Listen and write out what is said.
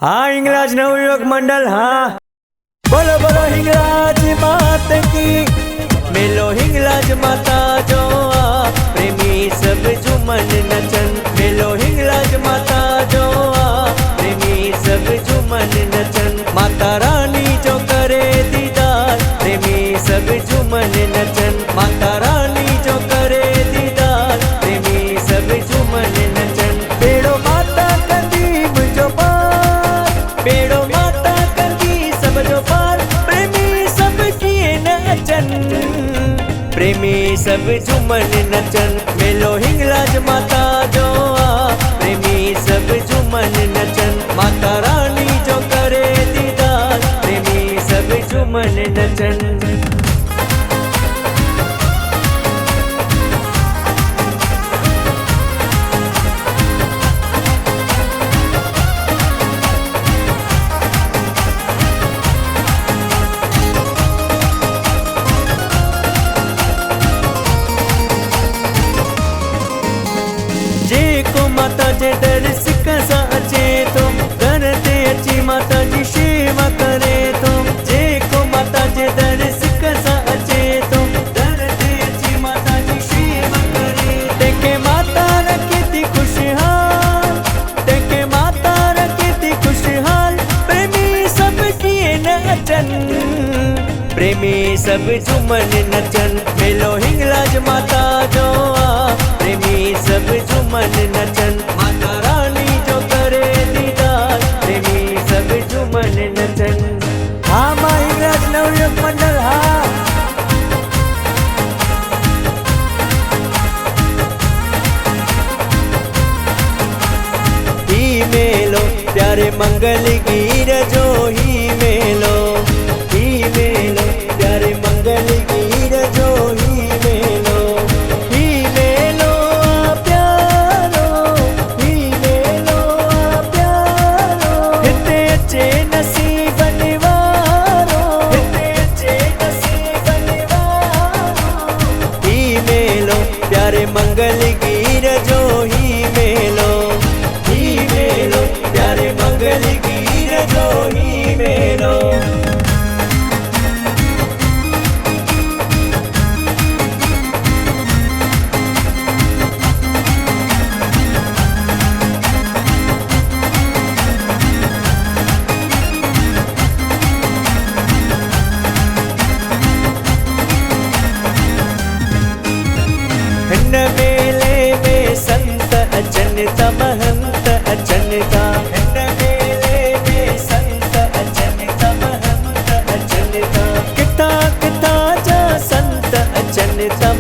हाँ हिंगराज नवयुवक मंडल। हाँ बोलो बोलो हिंगराज मात की। मेलो हिंगराज माता जो आ, प्रेमी सब झूमन नचन। मेलो हिंगराज माता जो आ, प्रेमी सब झूमन नचन। माता रानी जो करे दीदार, प्रेमी सब झूमन नचन। माता रानी जो करे दीदार, प्रेमी सब झूमन नचन। बेड़ो माता कंदीब जो पार, बेड़ो माता कंदी सब जो पार, प्रेमी सब किए नचन। प्रेमी सब झूमन नचन। मेलो हिंगराज माता जो आ, प्रेमी सब झूमन नचन। माता रानी जो करे दीदार, प्रेमी सब झूमन नचन। माता जे दर्श कसा अचे तो, घर ते अची माता जी शेवा करे तो। जे को माता जे दर्श कसा अचे तो, घर ते अची माता जी शेवा करे। देखे माता रखे थी खुशहाल, देखे माता रखे थी खुशहाल, प्रेमी सब किए नचन। प्रेमी सब झूमन नचन। मेलो हिंगराज माता जो आ, प्रेमी सब झूमन नचन। माता रानी जो करे दीदार, प्रेमी सब झूमन नचन। हाँ माँ हिंगराज नवयुवक मंडल। हाँ ही मेलो प्यारे मंगल गीर जो, ही मेलो, ही मेलो प्यारे मंगल गीर जो, ही मेलो, ही मेलो प्यारो, ही मेलो प्यारो। हिते अचे नसीब निवारो, हिते अचे नसीब निवारो। ही मेलो प्यारे मंगल गीर जो, ही मेलो, ही मेलो प्यारे मंगल गीर जो, ही मेलो। हिन मेले में संत अचन था, महंत अचन था। हिन मेले में संत अचन था, महंत अचन था। किथा किथा जा संत अचन था।